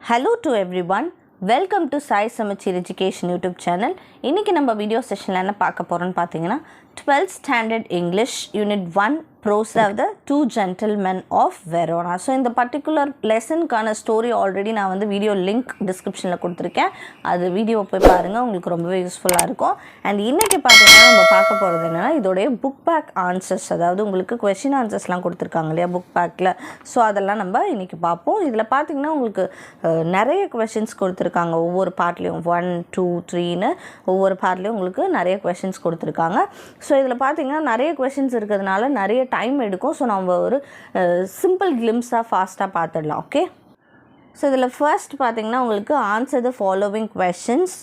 Hello to everyone. Welcome to Samacheer Education YouTube channel. இன்னைக்கு நம்ம video செஷன்ல என்ன பார்க்க போறோம்னு பாத்தீங்கன்னா 12th Standard English Unit 1 Prose of the Two Gentlemen of Verona. So இந்த particular lesson கான story already நான் வந்து வீடியோ லிங்க் டிஸ்கிரிப்ஷன்ல கொடுத்திருக்கேன். அது வீடியோ போய் பாருங்க, உங்களுக்கு ரொம்பவே யூஸ்ஃபுல்லா இருக்கும். And இன்னைக்கு பாத்தீங்கன்னா நம்ம பார்க்க போறது என்னன்னா இதோட புக் பேக் ஆன்சர்ஸ், அதாவது உங்களுக்கு क्वेश्चन ஆன்சர்ஸ்லாம் கொடுத்திருக்காங்க இல்லையா புக் பேக்ல. சோ அதெல்லாம் நம்ம இன்னைக்கு பார்ப்போம். இதுல பாத்தீங்கன்னா உங்களுக்கு நிறைய क्वेश्चंस கொடுத்திருக்காங்க. ஒவ்வொரு பார்ட்லயும் 1 2 3ன்னு ஒவ்வொரு பார்ட்லயும் உங்களுக்கு நிறைய क्वेश्चंस கொடுத்திருக்காங்க. ஸோ இதில் பார்த்தீங்கன்னா நிறைய கொஷின்ஸ் இருக்கிறதுனால நிறைய டைம் எடுக்கும். ஸோ நம்ம ஒரு சிம்பிள் கிளிம்ஸாக ஃபாஸ்ட்டாக பார்த்துடலாம். ஓகே, ஸோ இதில் ஃபர்ஸ்ட் பார்த்தீங்கன்னா உங்களுக்கு answer the following questions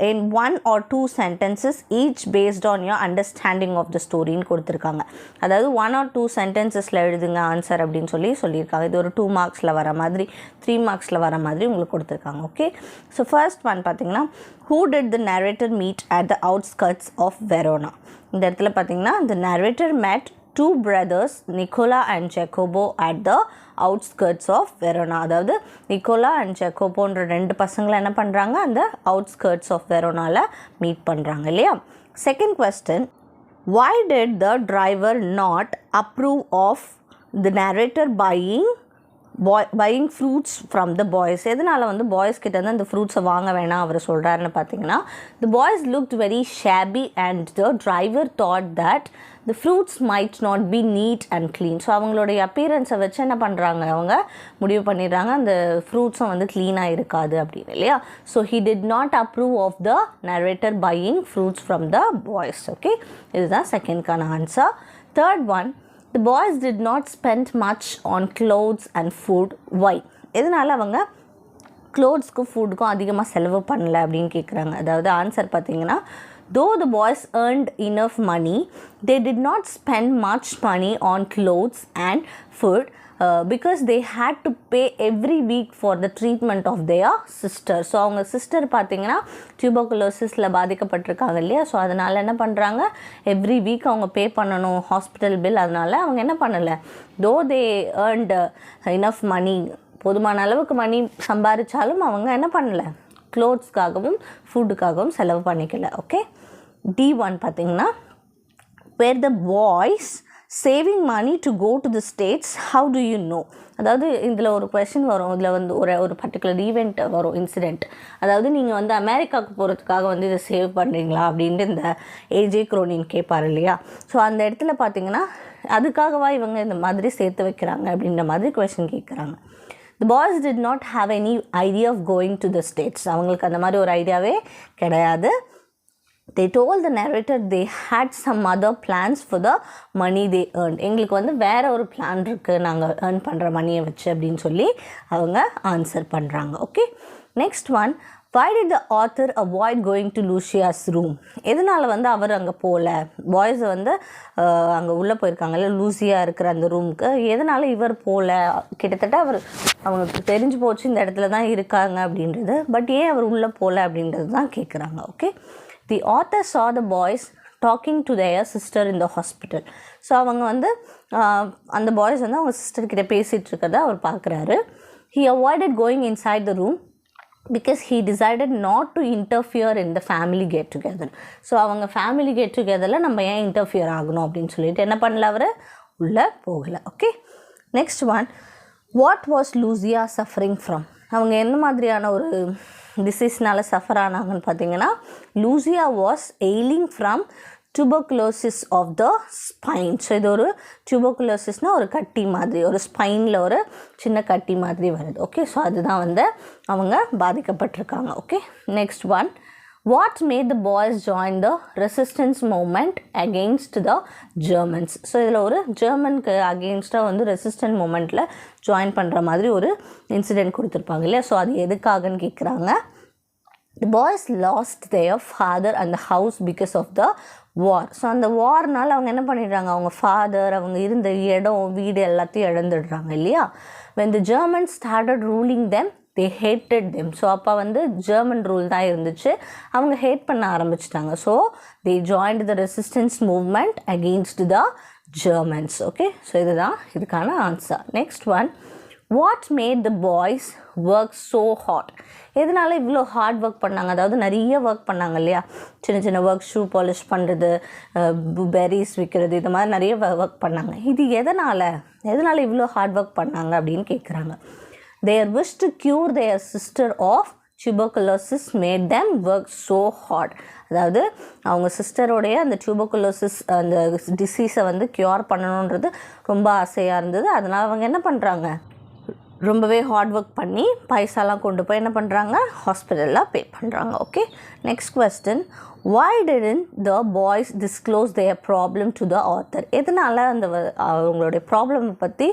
in 1 or 2 sentences each based on your understanding of the story ன்னு கொடுத்துருக்காங்க. அதாவது 1 or 2 sentencesல எழுதுங்க ஆன்சர் அப்படின்னு சொல்லியிருக்காங்க. இது ஒரு 2 மார்க்ஸில் வர மாதிரி 3 மார்க்ஸில் வர மாதிரி உங்களுக்கு கொடுத்துருக்காங்க. ஓகே, ஸோ ஃபர்ஸ்ட் ஒன் பார்த்தீங்கன்னா who did the narrator meet at the outskirts of Verona? இந்த இடத்துல பார்த்தீங்கன்னா the narrator met two brothers Nicola and Jacopo at the outskirts of Verona. அதாவது நிக்கோலா அண்ட் ஜெக்கோபோன்ற ரெண்டு பசங்களை என்ன பண்ணுறாங்க, அந்த outskirts of Veronaல மீட் பண்ணுறாங்க இல்லையா. Second question, why did the driver not approve of the narrator buying fruits from the boys? எதனால் வந்து பாய்ஸ் கிட்ட வந்து அந்த ஃப்ரூட்ஸை வாங்க வேணாம் அவர் சொல்கிறாருன்னு பார்த்தீங்கன்னா the boys looked very shabby and the driver thought that the fruits might not be neat and clean. So அவங்களுடைய அப்பியரன்ஸை வச்சு என்ன பண்ணுறாங்க, அவங்க முடிவு பண்ணிடுறாங்க அந்த ஃப்ரூட்ஸும் வந்து க்ளீனாக இருக்காது அப்படின்னு இல்லையா. So he did not approve of the narrator buying fruits from the boys. Okay, இதுதான் செகண்ட்கான answer. Third one, the boys did not spend much on clothes and food. Why? எதனால் அவங்க க்ளோத்ஸ்க்கு ஃபுட்டுக்கும் அதிகமாக செலவு பண்ணல அப்படின்னு கேட்குறாங்க. அதாவது ஆன்சர் பார்த்தீங்கன்னா though the boys earned enough money, they did not spend much money on clothes and food because they had to pay every week for the treatment of their sister. So அவங்க sister பார்த்தீங்கன்னா டியூபர்குலோசிஸில் பாதிக்கப்பட்டிருக்காங்க இல்லையா. So அதனால் என்ன பண்ணுறாங்க, every week அவங்க பே பண்ணணும் hospital bill. அதனால் அவங்க என்ன பண்ணலை, though they earned enough money, போதுமான அளவுக்கு மணி சம்பாதிச்சாலும் அவங்க என்ன பண்ணலை, க்ளோத்ஸ்க்காகவும் ஃபுட்டுக்காகவும் செலவு பண்ணிக்கல. ஓகே, D1 பார்த்தீங்கன்னா where the boys saving money to go to the states, how do you know? அதாவது இதில் ஒரு கொஷின் வரும், இதில் வந்து ஒரு பர்டிகுலர் ஈவெண்ட் வரும், இன்சிடெண்ட். அதாவது நீங்கள் வந்து அமெரிக்காவுக்கு போகிறதுக்காக வந்து இதை சேவ் பண்ணுறீங்களா அப்படின்ட்டு இந்த ஏஜே குரோனின் கேட்பார் இல்லையா. ஸோ அந்த இடத்துல பார்த்தீங்கன்னா அதுக்காகவா இவங்க இந்த மாதிரி சேர்த்து வைக்கிறாங்க அப்படின்ற மாதிரி கொஷின் கேட்குறாங்க. The boys did not have any idea of going to the states. அவங்களுக்கு அந்த மாதிரி ஒரு ஐடியாவே கிடையாது. They told the narrator they had some other plans for the money they earned. எங்களுக்கு வந்து வேற ஒரு பிளான் இருக்குது நாங்கள் ஏர்ன் பண்ணுற மணியை வச்சு அப்படின்னு சொல்லி அவங்க ஆன்சர் பண்ணுறாங்க. Okay, next one, why did the author avoid going to Lucia's room? எதனால் வந்து அவர் அங்கே போகல, பாய்ஸை வந்து அங்கே உள்ளே போயிருக்காங்கல்ல லூசியா இருக்கிற அந்த ரூமுக்கு, எதனால் இவர் போகல? கிட்டத்தட்ட அவங்களுக்கு தெரிஞ்சு போச்சு இந்த இடத்துல தான் இருக்காங்க அப்படின்றது, பட் ஏன் அவர் உள்ளே போகல அப்படின்றது தான் கேட்குறாங்க. Okay, the author saw the boys talking to their sister in the hospital. So அவங்க வந்து அந்த பாய்ஸ் வந்து அவங்க சிஸ்டர்கிட்ட பேசிகிட்டு இருக்கிறத அவர் பார்க்குறாரு. he avoided going inside the room because he decided not to interfere in the family get together. So அவங்க family get டுகெதரில் நம்ம ஏன் இன்டர்ஃபியர் ஆகணும் அப்படின்னு சொல்லிட்டு என்ன பண்ணல, அவர் உள்ளே போகலை. Okay, next one, what was Lucia suffering from? அவங்க என்ன மாதிரியான ஒரு டிசீஸ்னால சஃபர் ஆனாங்கன்னு பார்த்தீங்கன்னா Lucia was ailing from tuberculosis of the spine. So இது ஒரு டியூபர்குலோசிஸ்னால் ஒரு கட்டி மாதிரி, ஒரு ஸ்பைனில் ஒரு சின்ன கட்டி மாதிரி வருது. ஓகே, ஸோ அதுதான் வந்து அவங்க பாதிக்கப்பட்டிருக்காங்க. Okay, next one, what made the boys join the resistance movement against the Germans? So இதில் ஒரு ஜெர்மனுக்கு அகெயின்ஸ்டாக வந்து ரெசிஸ்டன்ட் மூமெண்ட்டில் ஜாயின் பண்ணுற மாதிரி ஒரு இன்சிடெண்ட் கொடுத்துருப்பாங்க இல்லையா. ஸோ அது எதுக்காகன்னு கேட்குறாங்க. The boys lost their father and the house because of the war. So அந்த வார்னால் அவங்க என்ன பண்ணிடுறாங்க, அவங்க ஃபாதர், அவங்க இருந்த இடம், வீடு எல்லாத்தையும் இழந்துடுறாங்க இல்லையா. when the Germans started ruling them, they hated them. So அப்போ வந்து ஜெர்மன் ரூல் தான் இருந்துச்சு, அவங்க ஹேட் பண்ண ஆரம்பிச்சிட்டாங்க. So they joined the resistance movement against the Germans. Okay, so இதுதான் இதுக்கான answer. Next one, What made the boys work so hard? எதனால இவ்வளோ ஹார்ட் ஒர்க் பண்ணாங்க, அதாவது நிறைய ஒர்க் பண்ணாங்க இல்லையா, சின்ன சின்ன ஒர்க், ஷூ பாலிஷ் பண்ணுறது, பெரிஸ் விற்கிறது, இது மாதிரி நிறைய ஒர்க் பண்ணாங்க. இது எதனால் இவ்வளோ ஹார்ட் ஒர்க் பண்ணாங்க அப்படின்னு கேட்குறாங்க. Their wish to cure their sister of tuberculosis made them work so hard. அதாவது அவங்க சிஸ்டரோடைய அந்த டியூபர்குலோசிஸ் அந்த டிசீஸை வந்து க்யூர் பண்ணணுன்றது ரொம்ப ஆசையாக இருந்தது. அதனால் அவங்க என்ன பண்ணுறாங்க, ரொம்பவே ஹார்ட் ஒர்க் பண்ணி பைசாலாம் கொண்டு போய் என்ன பண்ணுறாங்க, ஹாஸ்பிட்டலில் பே பண்ணுறாங்க. Okay, next question. Why didn't the boys disclose their problem to the author? எதனால் அந்த அவங்களுடைய ப்ராப்ளம் பற்றி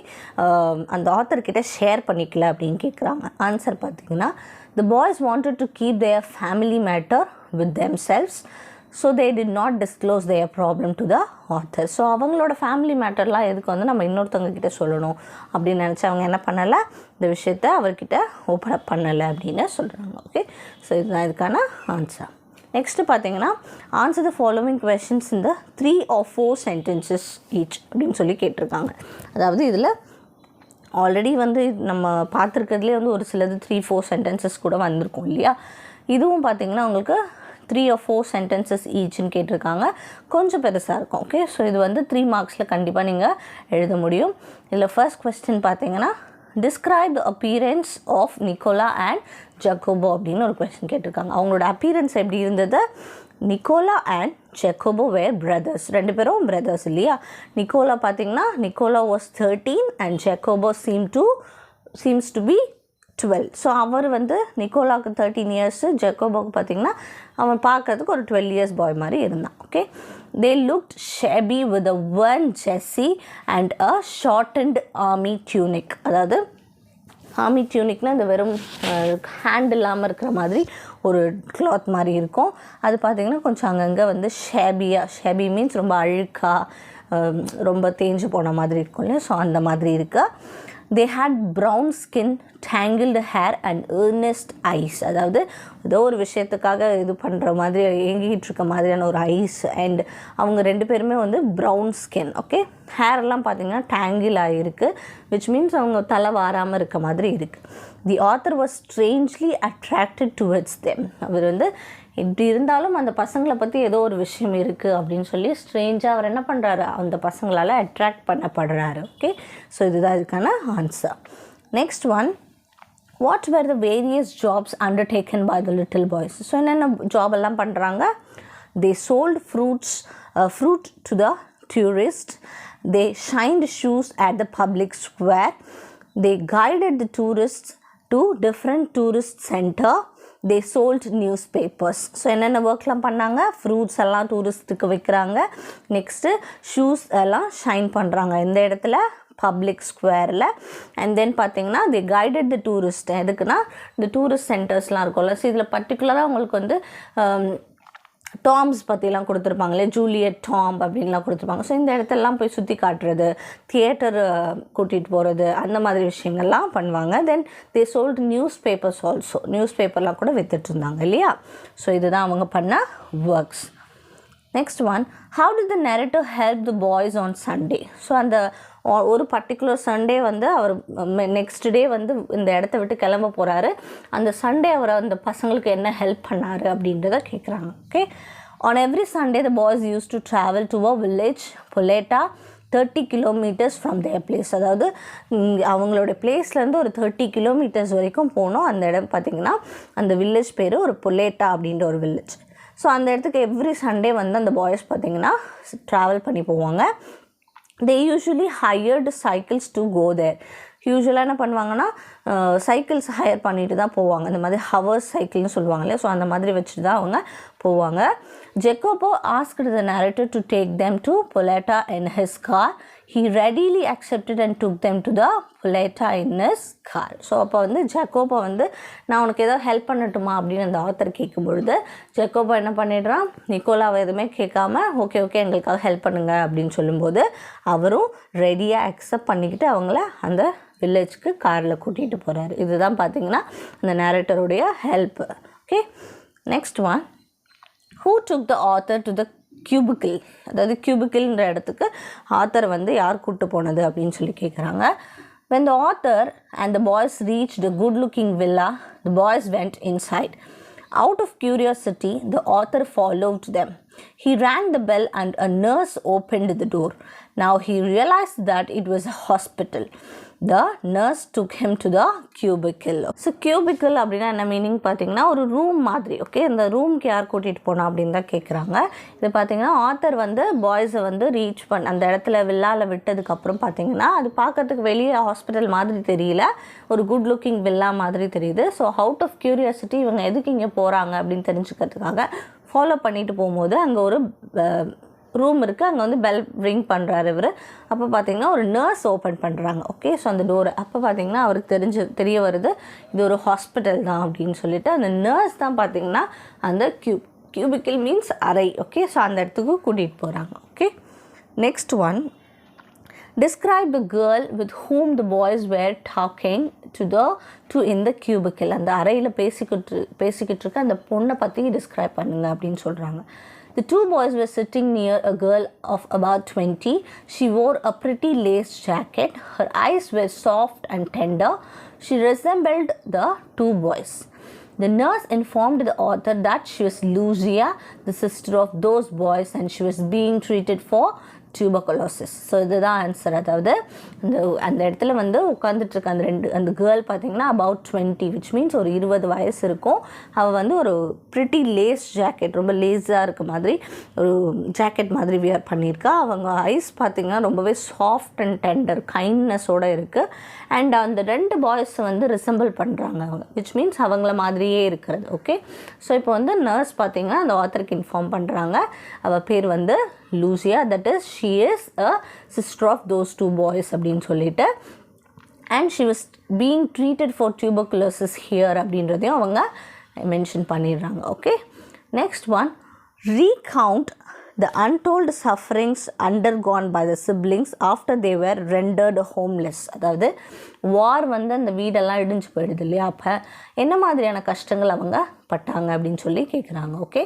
அந்த ஆத்தர்கிட்ட ஷேர் பண்ணிக்கல அப்படின்னு கேட்குறாங்க. ஆன்சர் பார்த்திங்கன்னா, the boys wanted to keep their family matter with themselves, so they did not disclose their problem to the author. So அவங்களோட ஃபேமிலி மேட்டர்லாம் எதுக்கு வந்து நம்ம இன்னொருத்தவங்க கிட்ட சொல்லணும் அப்படின்னு நினச்சி அவங்க என்ன பண்ணலை, இந்த விஷயத்த அவர்கிட்ட ஓப்பன் அப் பண்ணலை அப்படின்னு சொல்கிறாங்க. ஓகே, ஸோ இதுதான் இதுக்கான ஆன்சர். நெக்ஸ்ட்டு பார்த்தீங்கன்னா, ஆன்சர் த ஃபாலோவிங் கொஷின்ஸ் இந்த 3 or 4 sentences each அப்படின்னு சொல்லி கேட்டிருக்காங்க. அதாவது இதில் ஆல்ரெடி வந்து நம்ம பார்த்துருக்கிறதுலே வந்து ஒரு சிலது 3-4 sentences கூட வந்திருக்கும் இல்லையா. இதுவும் பார்த்திங்கன்னா உங்களுக்கு 3 or 4 sentences ஈச்னு கேட்டிருக்காங்க. கொஞ்சம் பெருசாக இருக்கும். ஓகே, ஸோ இது வந்து 3 மார்க்ஸில் கண்டிப்பாக நீங்கள் எழுத முடியும். இதில் ஃபர்ஸ்ட் கொஸ்டின் பார்த்தீங்கன்னா, describe the appearance of Nicola and Jacopo அப்படின்னு ஒரு கொஸ்டின் கேட்டிருக்காங்க. அவங்களோட அப்பியரன்ஸ் எப்படி இருந்தது? Nicola and Jacopo were brothers, 2 பேரும் பிரதர்ஸ் இல்லையா. நிக்கோலா பார்த்தீங்கன்னா, Nicola was 13 and Jacopo seems to be 12. So அவர் வந்து நிக்கோலாவுக்கு 13 years, ஜக்கோபோக்கு பார்த்திங்கன்னா அவன் பார்க்கறதுக்கு ஒரு 12 years பாய் மாதிரி இருந்தான். Okay, they looked shabby with a worn ஜெஸ்ஸி and a shortened army tunic. அதாவது ஆர்மி டியூனிக்னால் இந்த வெறும் ஹேண்ட் இல்லாமல் இருக்கிற மாதிரி ஒரு கிளாத் மாதிரி இருக்கும். அது பார்த்திங்கன்னா கொஞ்சம் அங்கங்கே வந்து ஷேபி மீன்ஸ் ரொம்ப அழுக்காக ரொம்ப தேஞ்சு போன மாதிரி இருக்கும் இல்லையா. ஸோ அந்த மாதிரி இருக்குது. They had brown skin, tangled hair and earnest eyes. அதாவது ஏதோ ஒரு விஷயத்துக்காக இது பண்ணுற மாதிரி ஏங்கிட்டு இருக்க மாதிரியான ஒரு ஐஸ். அண்ட் அவங்க 2 பேருமே வந்து ப்ரௌன் ஸ்கின். ஓகே, ஹேர்லாம் பார்த்திங்கன்னா டேங்கிள் ஆகிருக்கு, விச் மீன்ஸ் அவங்க தலை வாராமல் இருக்க மாதிரி இருக்குது. The author was strangely attracted towards them. அவர் வந்து இப்படி இருந்தாலும் அந்த பசங்களை பற்றி ஏதோ ஒரு விஷயம் இருக்குது அப்படின்னு சொல்லி ஸ்ட்ரேஞ்சாக அவர் என்ன பண்ணுறாரு, அந்த பசங்களால் அட்ராக்ட் பண்ணப்படுறாரு. ஓகே, ஸோ இதுதான் இதுக்கான answer. Next one, what were the various jobs undertaken by the little boys. So என்னென்ன ஜாப் எல்லாம் பண்ணுறாங்க? They sold fruit to the tourist, they shined shoes at the public square, they guided the tourist to different tourist center, they sold newspapers. So என்னென்ன ஒர்க்லாம் பண்ணாங்க? Fruits எல்லாம் டூரிஸ்ட்டுக்கு வைக்கிறாங்க. Next shoes எல்லாம் shine பண்ணுறாங்க இந்த இடத்துல பப்ளிக் ஸ்கொயரில். அண்ட் தென் பார்த்திங்கன்னா தி கைடட் தி டூரிஸ்ட். எதுக்குன்னா இந்த டூரிஸ்ட் சென்டர்ஸ்லாம் இருக்கும்ல. ஸோ இதில் பர்டிகுலராக உங்களுக்கு வந்து டாம்ஸ் பற்றிலாம் கொடுத்துருப்பாங்களே, ஜூலியட் டாம் அப்படின்லாம் கொடுத்துருப்பாங்க. ஸோ இந்த இடத்தெல்லாம் போய் சுற்றி காட்டுறது, தியேட்டர் கூட்டிகிட்டு போகிறது, அந்த மாதிரி விஷயங்கள்லாம் பண்ணுவாங்க. Then they sold newspapers also. News பேப்பர்லாம் கூட விற்றுட்ருந்தாங்க இல்லையா. ஸோ இதுதான் அவங்க பண்ண works. Next one, how did the narrator help the boys on Sunday. So அந்த ஒரு பர்டிகுலர் சண்டே வந்து அவர் நெக்ஸ்ட் டே வந்து இந்த இடத்த விட்டு கிளம்ப போகிறாரு. அந்த சண்டே அவர் அந்த பசங்களுக்கு என்ன ஹெல்ப் பண்ணார் அப்படின்றத கேட்குறாங்க. Okay, on every Sunday the boys used to travel to a village Poletta 30 kilometers from their place. அதாவது அவங்களோட பிளேஸ்லேருந்து ஒரு 30 kilometers வரைக்கும் போனோம். அந்த இடம் பார்த்திங்கன்னா அந்த வில்லேஜ் பேர் ஒரு பொலேட்டா அப்படின்ற ஒரு வில்லேஜ். ஸோ அந்த இடத்துக்கு எவ்ரி சண்டே வந்து அந்த பாய்ஸ் பார்த்திங்கன்னா ட்ராவல் பண்ணி போவாங்க. they usually hired cycles to go there. யூஸ்வலாக என்ன பண்ணுவாங்கன்னா சைக்கிள்ஸ் ஹையர் பண்ணிட்டு தான் போவாங்க. இந்த மாதிரி ஹவர்ஸ் சைக்கிள்னு சொல்லுவாங்க இல்லையா. ஸோ அந்த மாதிரி வச்சுட்டு தான் அவங்க போவாங்க. ஜெக்கோபோ asked the narrator to take them to Poletta in his car. He readily accepted and took them to the Poletta in his car. So அப்போ வந்து ஜெக்கோபோ வந்து நான் உனக்கு ஏதோ ஹெல்ப் பண்ணட்டுமா அப்படின்னு அந்த ஆத்தர் கேட்கும்பொழுது ஜெக்கோபோ என்ன பண்ணிடுறான், நிக்கோலாவை எதுவுமே கேட்காம ஓகே எங்களுக்காக ஹெல்ப் பண்ணுங்க அப்படின்னு சொல்லும்போது அவரும் ரெடியாக அக்செப்ட் பண்ணிக்கிட்டு அவங்கள அந்த வில்லேஜ்க்கு காரில் கூட்டிகிட்டு போகிறாரு. இதுதான் பார்த்திங்கன்னா அந்த நேரேட்டருடைய help. Okay, next one, who took the author to the cubicle. அதாவது கியூபிக்கிள்ன்ற இடத்துக்கு ஆத்தர் வந்து யார் கூப்பிட்டு போனது அப்படின்னு சொல்லி கேட்குறாங்க. When the author and the boys reached a good-looking villa, the boys went inside. Out of curiosity, the author followed them. He rang the bell and a nurse opened the door. Now he realized that it was a hospital. The nurse took him to the cubicle. So cubicle அப்படின்னா என்ன meaning பார்த்தீங்கன்னா ஒரு room மாதிரி. Okay, இந்த ரூம்க்கு யார் கூட்டிகிட்டு போனா அப்படின்னு தான் கேட்குறாங்க. இது பார்த்தீங்கன்னா ஆத்தர் வந்து பாய்ஸை வந்து ரீச் அந்த இடத்துல வில்லாவில் விட்டதுக்கப்புறம் பார்த்தீங்கன்னா அது பார்க்கறதுக்கு வெளியே ஹாஸ்பிட்டல் மாதிரி தெரியல, ஒரு குட் லுக்கிங் வில்லா மாதிரி தெரியுது. ஸோ அவுட் ஆஃப் கியூரியாசிட்டி இவங்க எதுக்கு இங்கே போகிறாங்க அப்படின்னு தெரிஞ்சுக்கிறதுக்காக ஃபாலோ பண்ணிட்டு போகும்போது அங்கே ஒரு ரூம் இருக்குது, அங்கே வந்து பெல் ரிங் பண்ணுறாரு இவர். அப்போ பார்த்தீங்கன்னா ஒரு நர்ஸ் ஓப்பன் பண்ணுறாங்க. ஓகே, ஸோ அந்த டோரை அப்போ பார்த்தீங்கன்னா அவருக்கு தெரிய வருது இது ஒரு ஹாஸ்பிட்டல் தான் அப்படின்னு சொல்லிட்டு அந்த நர்ஸ் தான் பார்த்தீங்கன்னா அந்த cubicle மீன்ஸ் அறை. ஓகே, ஸோ அந்த இடத்துக்கு கூட்டிகிட்டு போகிறாங்க. Okay, next one, describe the girl with whom the boys were talking to in the cubicle. அந்த அறையில் பேசிக்கிட்டு இருக்க அந்த பொண்ணை பற்றி டிஸ்கிரைப் பண்ணுங்க அப்படின்னு சொல்கிறாங்க. The two boys were sitting near a girl of about 20. She wore a pretty lace jacket. Her eyes were soft and tender. She resembled the two boys. The nurse informed the author that she was Lucia, the sister of those boys, and she was being treated for tuberculosis. So இதுதான் answer. அதாவது அந்த இடத்துல வந்து உட்காந்துட்ருக்க அந்த girl பார்த்தீங்கன்னா about 20, which means ஒரு 20 வயசு இருக்கும். அவள் வந்து ஒரு ப்ரிட்டி லேஸ் ஜாக்கெட், ரொம்ப லேஸாக இருக்க மாதிரி ஒரு ஜாக்கெட் மாதிரி வியர் பண்ணியிருக்கா. அவங்க ஐஸ் பார்த்திங்கன்னா ரொம்பவே சாஃப்ட் அண்ட் டெண்டர் கைண்ட்னஸோடு இருக்குது. அண்ட் அந்த 2 பாய்ஸை வந்து ரிசம்பிள் பண்ணுறாங்க அவங்க, விச் மீன்ஸ் அவங்கள மாதிரியே இருக்கிறது. ஓகே, ஸோ இப்போ வந்து நர்ஸ் பார்த்திங்கன்னா அந்த ஆத்தருக்கு இன்ஃபார்ம் பண்ணுறாங்க. அவள் பேர் வந்து Lucia, that is she is a sister of those two boys அப்படின்னு சொல்லிட்டு, and she was being treated for tuberculosis here அப்படின்றதையும் அவங்க மென்ஷன் பண்ணிடுறாங்க. Okay, next one, recount the untold sufferings undergone by the siblings after they were rendered homeless. அதாவது வார் வந்து அந்த வீடெல்லாம் இடிஞ்சு போயிடுது இல்லையா, அப்போ என்ன மாதிரியான கஷ்டங்கள் அவங்க பட்டாங்க அப்படின்னு சொல்லி கேட்குறாங்க. Okay,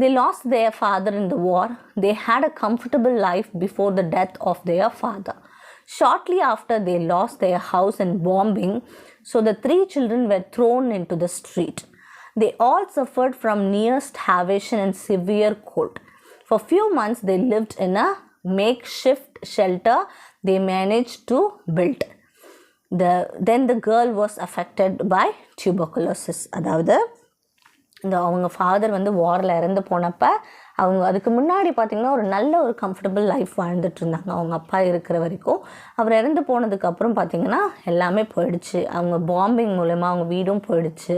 they lost their father in the war. They had a comfortable life before the death of their father. Shortly after, they lost their house in bombing, so the 3 children were thrown into the street. They all suffered from near starvation and severe cold. For few months, they lived in a makeshift shelter they managed to build. Then the girl was affected by tuberculosis. அதாவது அவங்க father வந்து வாரில் இறந்து போனப்போ அவங்க அதுக்கு முன்னாடி பார்த்திங்கன்னா ஒரு நல்ல ஒரு கம்ஃபர்டபுள் லைஃப் வாழ்ந்துட்டு இருந்தாங்க அவங்க அப்பா இருக்கிற வரைக்கும். அவர் இறந்து போனதுக்கப்புறம் பார்த்திங்கன்னா எல்லாமே போயிடுச்சு. அவங்க பாம்பிங் மூலமா அவங்க வீடும் போயிடுச்சு.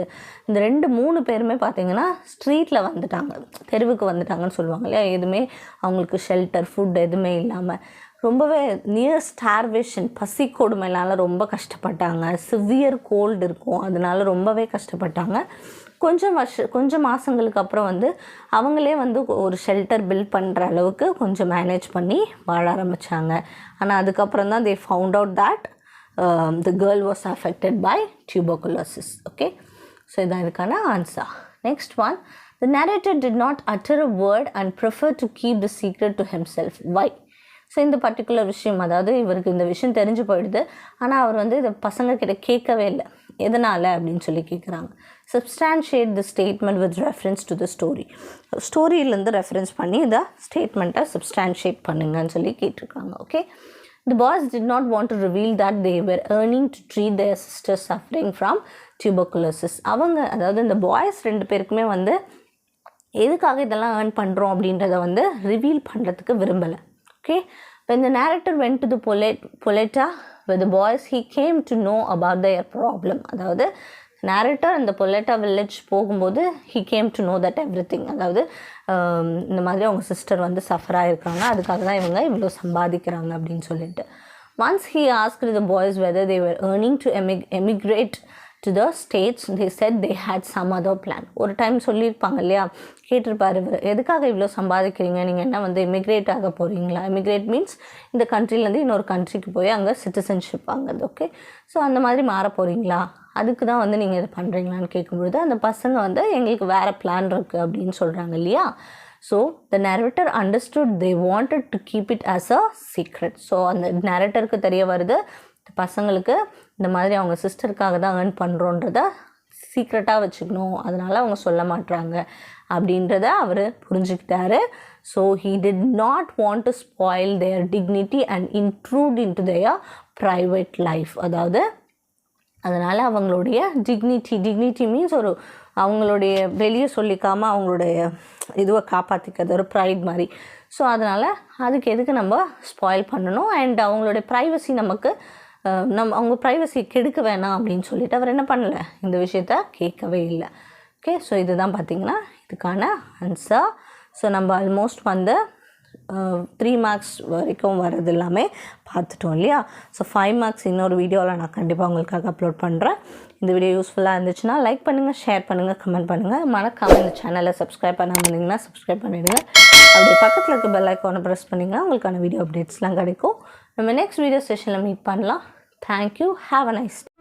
இந்த 2-3 பேருமே பார்த்திங்கன்னா ஸ்ட்ரீட்டில் வந்துட்டாங்க, தெருவுக்கு வந்துட்டாங்கன்னு சொல்லுவாங்க இல்லையா. எதுவுமே அவங்களுக்கு ஷெல்டர், ஃபுட் எதுவுமே இல்லாமல் ரொம்பவே நியர் ஸ்டார்வேஷன், பசி கொடுமைனால ரொம்ப கஷ்டப்பட்டாங்க. சிவியர் கோல்டு இருக்கும், அதனால ரொம்பவே கஷ்டப்பட்டாங்க. கொஞ்சம் மாதங்களுக்கு அப்புறம் வந்து அவங்களே வந்து ஒரு ஷெல்டர் பில்ட் பண்ணுற அளவுக்கு கொஞ்சம் மேனேஜ் பண்ணி வாழ ஆரம்பித்தாங்க. ஆனால் அதுக்கப்புறம் தான் they found out that the girl was affected by tuberculosis. Okay, so இதான் இதுக்கான answer. Next one, the narrator did not utter a word and preferred to keep the secret to himself. Why? So இந்த particular விஷயம், அதாவது இவருக்கு இந்த விஷயம் தெரிஞ்சு போயிடுது, ஆனால் அவர் வந்து இதை பசங்கக்கிட்ட கேட்கவே இல்லை. எதனால் அப்படின்னு சொல்லி கேட்குறாங்க. Substantiate the statement with reference to the story. ஸ்டோரியிலேருந்து ரெஃபரன்ஸ் பண்ணி இதை ஸ்டேட்மெண்ட்டை சப்ஸ்டான்ஷியேட் பண்ணுங்கன்னு சொல்லி கேட்டிருக்காங்க. Okay, the boys did not want to reveal that they were earning to treat their sisters suffering from tuberculosis. அவங்க அதாவது இந்த பாய்ஸ் 2 பேருக்குமே வந்து எதுக்காக இதெல்லாம் ஏர்ன் பண்ணுறோம் அப்படின்றத வந்து ரிவீல் பண்ணுறதுக்கு விரும்பலை. Okay, when the narrator went to the Poletta with the boys, he came to know about their problem. அதாவது narrator அந்த பொலெட்டா வில்லேஜ் போகும்போது he came to know that everything. அதாவது இந்த மாதிரி அவங்க சிஸ்டர் வந்து சஃபர் ஆகிருக்காங்க, அதுக்காக தான் இவங்க இவ்வளோ சம்பாதிக்கிறாங்க அப்படின்னு சொல்லிட்டு. Once he asked the boys whether they were earning to emigrate to the states, they said they had some other plan. ஒரு டைம் சொல்லியிருப்பாங்க இல்லையா, கேட்டிருப்பாரு இவர், எதுக்காக இவ்வளோ சம்பாதிக்கிறீங்க, நீங்கள் என்ன வந்து இமிக்ரேட் ஆக போகிறீங்களா? இமிக்ரேட் மீன்ஸ் இந்த கண்ட்ரிலேருந்து இன்னொரு கண்ட்ரிக்கு போய் அங்கே சிட்டிசன்ஷிப் வாங்குது. ஓகே, ஸோ அந்த மாதிரி மாற போகிறீங்களா, அதுக்கு தான் வந்து நீங்கள் இது பண்ணுறீங்களான்னு கேட்கும்பொழுது அந்த பசங்க வந்து எங்களுக்கு வேறு பிளான் இருக்குது அப்படின்னு சொல்கிறாங்க இல்லையா. So the narrator understood they wanted to keep it as a secret. So அந்த narratorக்கு தெரிய வருது பசங்களுக்கு இந்த மாதிரி அவங்க சிஸ்டருக்காக தான் ஏர்ன் பண்ணுறோன்றத சீக்ரெட்டாக வச்சுக்கணும், அதனால் அவங்க சொல்ல மாட்டாங்க அப்படின்றத அவர் புரிஞ்சுக்கிட்டாரு. So he did not want to spoil their dignity and intrude into their private life. அதாவது அதனால் அவங்களுடைய டிக்னிட்டி மீன்ஸ் ஒரு அவங்களுடைய வெளியே சொல்லிக்காமல் அவங்களுடைய இதுவை காப்பாற்றிக்கிறது ஒரு ப்ரைட் மாதிரி. ஸோ அதனால் அதுக்கு எதுக்கு நம்ம ஸ்பாயில் பண்ணணும், அண்ட் அவங்களுடைய ப்ரைவசி நமக்கு அவங்க ப்ரைவசி கெடுக்க வேணாம் அப்படின்னு சொல்லிட்டு அவர் என்ன பண்ணலை, இந்த விஷயத்த கேட்கவே இல்லை. ஓகே, ஸோ இதுதான் பார்த்திங்கன்னா இதுக்கான ஆன்சர். ஸோ நம்ம ஆல்மோஸ்ட் வந்து 3 மார்க்ஸ் வரைக்கும் வர்றது எல்லாமே பார்த்துட்டோம் இல்லையா. ஸோ 5 மார்க்ஸ் இன்னொரு வீடியோவில் நான் கண்டிப்பாக உங்களுக்காக அப்லோட் பண்ணுறேன். இந்த வீடியோ யூஸ்ஃபுல்லாக இருந்துச்சுன்னா லைக் பண்ணுங்கள், ஷேர் பண்ணுங்கள், கமெண்ட் பண்ணுங்கள். மறக்காமல் இந்த சேனலை சப்ஸ்கிரைப் பண்ணாமல் இருந்தீங்கன்னா சப்ஸ்கிரைப் பண்ணிவிடுங்க. அப்படி பக்கத்தில் இருக்க பெல் ஐக்கானை ப்ரெஸ் பண்ணிங்கன்னா உங்களுக்கான வீடியோ அப்டேட்ஸ்லாம் கிடைக்கும். நம்ம நெக்ஸ்ட் வீடியோ செஷனில் மீட் பண்ணலாம். Thank you. Have a nice day.